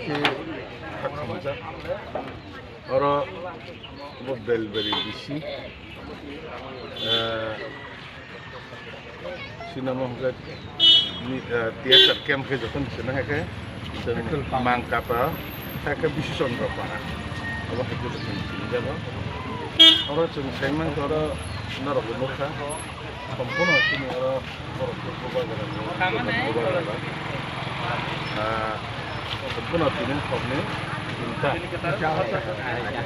ke kakamja oro bo belberi bisi sinama hongga theater camp ke jokon sena heke mangkapa heke bisi sondro para abo heke jokon jaba oro chung saiman oro narok nokha সম্পূর্ণ তিনি oro সম্পূর্ণ তিনি সবনে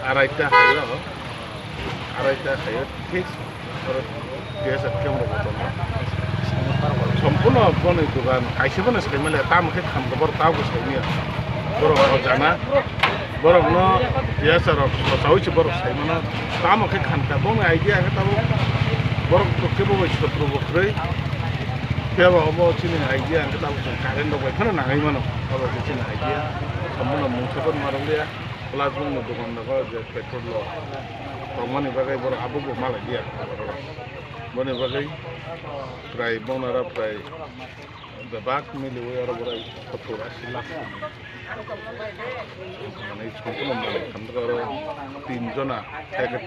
আড়াইটা হাইও ঠিক theater camp সম্পূর্ণ বনে দোকান আইসেবনে সাইমালে তামকে খামগবর তাও সাইমিয়া বরক জানা বরক ন theater সাউইছে বরক সাইমানা তামকে খানকা বনে আইডিয়া কে তাবো বরক তো কেবো বাইছে প্রবক্রই কেবো অব চিনি আইডিয়া কে তাবো কারেন্ট দবাই খানা নাগাই মানো অব চিনি আইডিয়া সম্পূর্ণ মুছবন মারলিয়া প্লাস বন দোকান দবা যে পেট্রোল ল তমানি বাগাই বড় আবু মালাই দিয়া বনে বাগাই প্রায় বনারা প্রায় বাক মিলে ওই আর বড় 70-80 লাখ মানে সম্পূর্ণ মালিক আমরা তিনজনা থেকে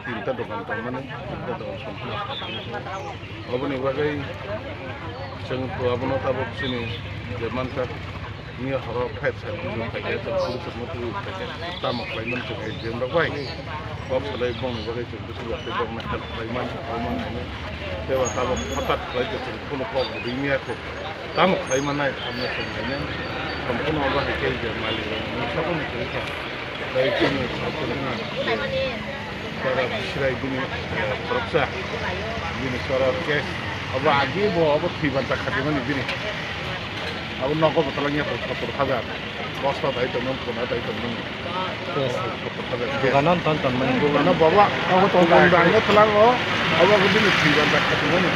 তিনটা দোকান তার মানে তিনটা দোকান সম্পূর্ণ অবনি বাগাই जों abano tabok sini je manka ni haro phet sa ni থাকে তো পুরুষ মতো থাকে তাম ক্লাইমেট থেকে যে আমরা ভাই বক সলাই বং বাগাই তো কিছু করতে বং না ক্লাইমেট মানে দেওয়া tabok হঠাৎ হয়তো কোনো প্রবলেম দিমিয়া কো তাম ক্লাইমেট নাই আমরা সঙ্গে সম্পূর্ণ অবা হেকে যে মালিক সকল কিছু তাই তিনি সম্পূর্ণ para sirai gini periksa gini suara cash apa agi apa tiban tak hati mana gini aku nongko betalnya kotor kabar bos tadi itu nongko ada itu nongko duganan tonton mana duganan bawa aku tonton banyak telang oh apa gini tiban tak hati mana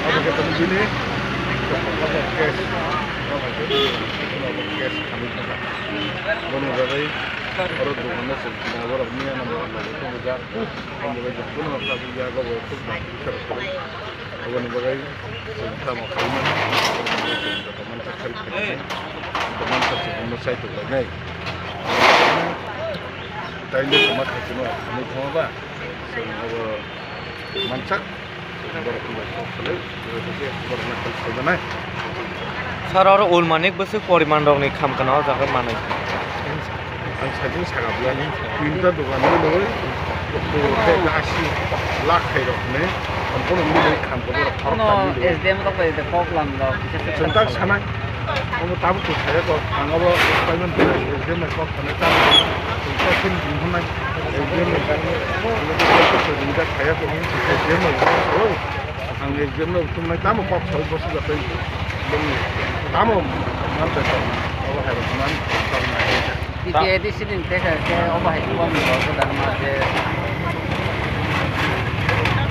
apa kata gini apa cash cash kami tak mana bagai orang duganan sendiri orang ni yang nama itu juga orang juga pun orang juga bawa itu terus awan bagai sama kaiman teman terkait teman terkait saya tu bagai tadi teman terkait ini apa semua mansak berkumpul sekali jadi bermakna sebenarnya sarar ul manik besi poriman dong ni kam kenal jaga mana ang saja sangat banyak pintar doang ni loh itu kasih lak hero ni সম্পূর্ণ মিলে খান তো বড় ফরক মিলে SDM তো কই দে problem লো চিন্তা ছানা ও তাবো তো ছায়া তো আঙ্গাবো পেমেন্ট দিলে এসডিএম এর কত খানে তা তো তিন দিন নাই এসডিএম এর কারণে তো দিনটা ছায়া তো এসডিএম এর ও আং এসডিএম এর তুমি তামো কত ছয় বছর যাতে তামো মানতে তো ও হাই মান কি এডিসিন দেখা কে ওভাই কম তো তার মাঝে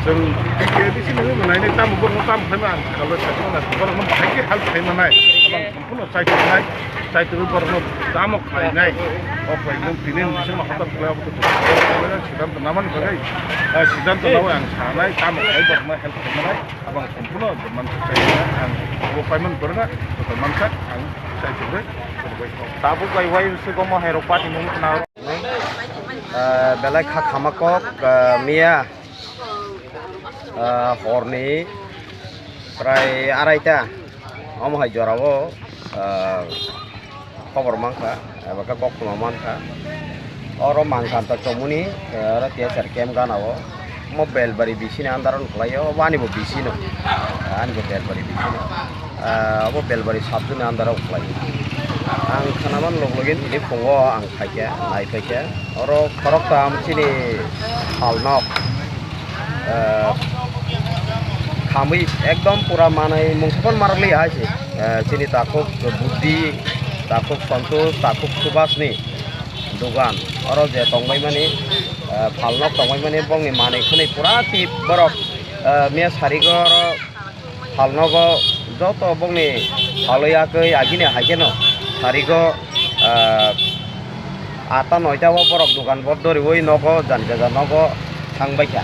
जों di sini menaiki tamu bermutam sama kalau saya mana kalau membaiki hal saya mana abang সম্পূর্ণ চাইতে নাই চাইতে বরং তামু খাই নাই অফাই নং তিনিন বিসং হঠাৎ খালাব তো সিদ্ধান্ত নামান বাগাই সিদ্ধান্ত নাও আं সানাय তামু খাই বরং হেল্প খাইনাय abang সম্পূর্ণ মানসা চাইনা आं অফাইমন বরনা তো মানসা आं চাইতে tabu gai wai sugo mo hero party mung na belai kha khamakok mia horni prai araita om hai jorabo khobor mangka baka kok mangka oro mangka ta chomuni ara theater camp ganao mobile bari bisini andaron khlayo bani bo bisino an go bel bari bisino abo bel bari sabjuni andaro khlayo ang khanaman loglogin ini pongo ang khaike nai khaike oro khorok ta am chini halnok kami ekdom pura manai mungsapan marli aja sini takut budi takut santos takut subas nih dogan orang je tongbai mani falnok tongbai mani bong ni manai khuni pura tip borok mia sarigor falnogo joto bong ni haloya ke agine hageno sarigo ata noita borok dogan bodori oi nogo janjaga nogo thangbai kha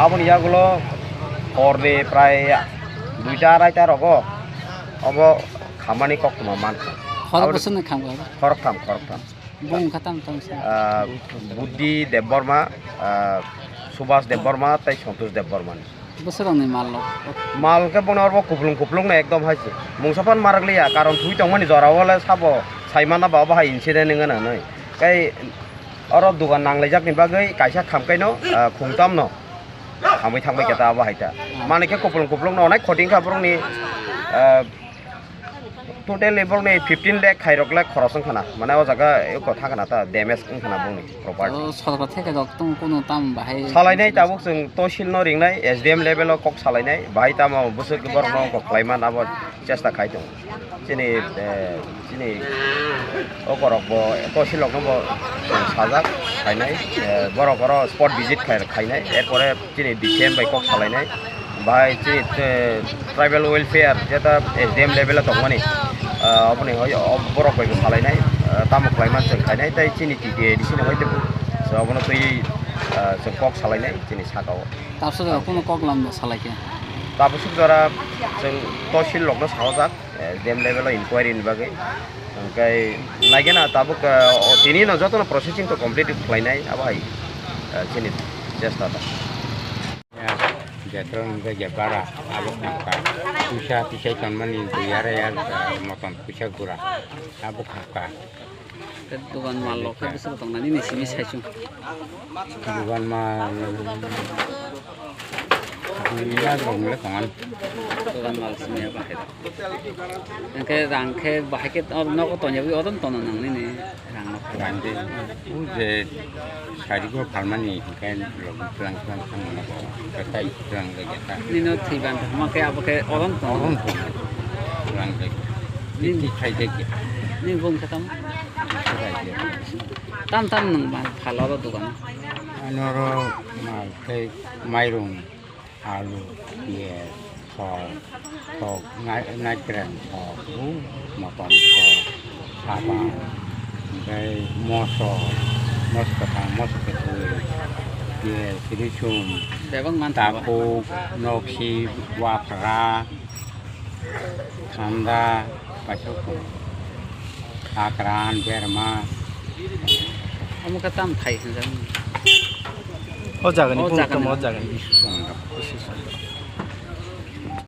abon yagulo horni prai 2টা 2:30 rogo obo khamani kokma man খরক বছর খামো খরকথাম বুং খাতাম তাম বুদ্ধি দেববর্মা সুভাষ দেববর্মা তাই সন্তোষ দেববর্মা বছর নাই মাল মালকে বনারব কুপলুং না একদম হাইছে মুংসাফান মারাকলিয়া কারণ তুই তংমানি জরাওয়ালে সাবো সাইমানা বাবা বাহাय इन्सिडेन्ट नङा नानै काई अर दुगान नांलायजाकनि बागै कायसा खामकायनो खुंतामनो थांबाय केता बाहायता मानेके कुपलुं अनेक खटिं खाब्रंनि टोटेल लेबरनि 15 लाख खायरक लाख खरस खाना माने ओ जागा एक थाखाना ता डैमेज खाना बुंनि प्रपार्टी सरकार थेके दक्तम कोनो ताम बाहाय सालायनाय ताबुक जों तहसिल न रिंनाय एसडीएम लेभेलाव कक सालायनाय बाहाय तामाव बोसोर बरनो कक खालायमान आबो चेष्टा खायदों दिनै अकरकबो तहसिलकनोबो साजाक खायनाय बरकर स्पट भिजिट खायनाय एरपरे दिनै डिसिएम बाय कक सालायनाय बाहाय ट्राइबेल वेलफेयर जेता एसडीएम लेभेलाव दंमानि अपने बरक बायबो सालायनाय तामुक खालायमान जों खायनाय ताय दिनै टिटिए दिसिनो हायदो सो अबनो तै जों कक सालायनाय दिनै सागाव ताबसो कोनो कक लामनो सालायके ताबसो जरा जों तहसिल लकनो साजाक एसडीएम लेभेलाव इनक्वायरिनि बागै ओमफ्राय नायगोन ताबुक दिनै न जतनो प्रोसेसिंग तो कमप्लीट खालायनाय आबाहाय दिनै चेष्टा दा Jatuh untuk jabara, abuk nangka, pusat tanmani biara ya, makan pusat gura, abuk nangka. Dugaan mal lo, kaya besar tong nani nisi saja. Dugaan mal, ini ada orang lekangan. Dugaan mal sini apa itu? Engke rangke bahaya orang nak tanya bi orang tanya nang ini rang. Rangke, uje hari gua palmani kan pelang sama apa, kata pelang lagi tak. Ini no tiban, makai apa ke orang Orang pelang lagi. Ini cai lagi. Ini bung kata tam nang mal kalau dugaan. Anoro mal kayak mairung, alu, dia, kok naik keren, motor, apa, kayak motor ketang, motor ketul, dia silicon, Devang mantap. tapu, noksi, wapra, kanda, pasok, akran, berma. Kamu kata Thai saja. Oh jangan, Oh, ibu jangan. mau jangan. Isu